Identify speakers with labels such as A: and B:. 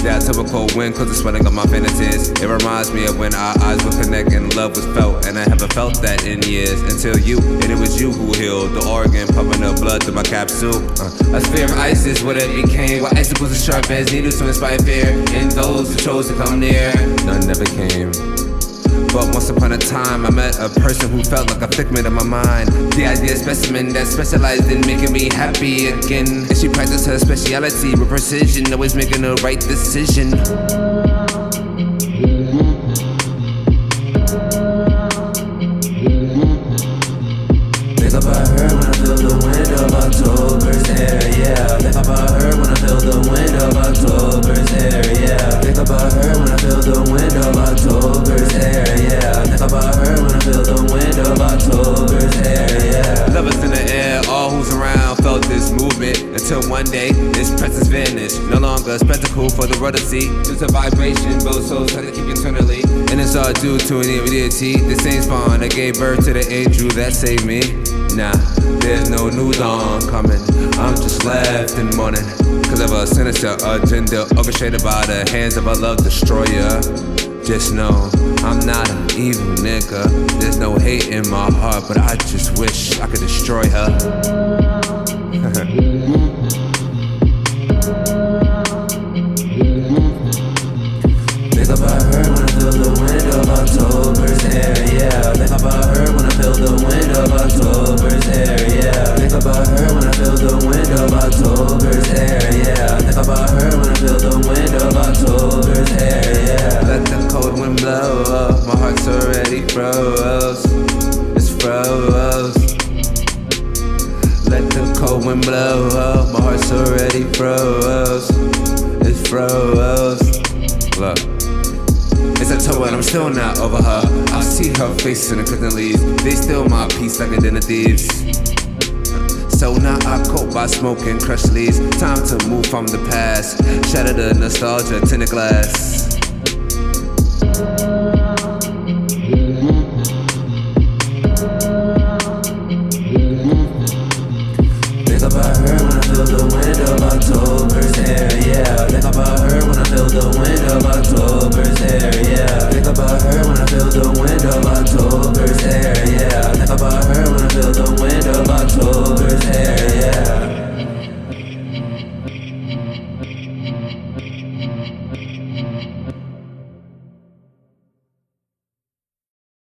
A: Yeah, I took a cold wind cause the swelling of my fantasies. It reminds me of when our eyes would connect and love was felt. And I haven't felt that in years until you, and it was you who healed the organ, pumping the blood through my capsule. A sphere of ice is what it became, where icicles as sharp as needles to inspire fear. And those who chose to come near, none never came. But once upon a time, I met a person who felt like a figment of my mind. The idea specimen that specialized in making me happy again. And she practiced her speciality with precision, always making the right decision. Think about her when I feel the wind of October's air, yeah. Think about her when I feel the wind of October's air, yeah. Think about her when I feel the wind of October's air, yeah. Think about her when I feel the wind of October's air, yeah. Love is in the air, all who's around felt this movement until one day this presence vanished. No longer a spectacle for the world to see. Just a vibration, both souls had to keep eternally. And it's all due to an deity, the same spawn that gave birth to the angel that saved me. Nah, there's no new dawn coming. I'm just left in mourning cause of a sinister agenda orchestrated by the hands of a love destroyer. Just know I'm not an evil nigga. There's no hate in my heart, but I just wish I could destroy her. Think about her when I feel the wind of October's air, yeah. Think about her when I feel the wind of October's air, yeah. Think about her when I feel the wind of October's air, yeah. Think about her when I feel the wind of October's air, yeah. Let the cold wind blow up, my heart's already froze. It's froze. Let the cold wind blow up, my heart's already froze. It's froze. Look, it's October and I'm still not over her. I see her face in the curtain leaves. They steal my peace like a den of thieves. So now I cope by smoking crushed leaves. Time to move from the past, shatter the nostalgia, tinted glass.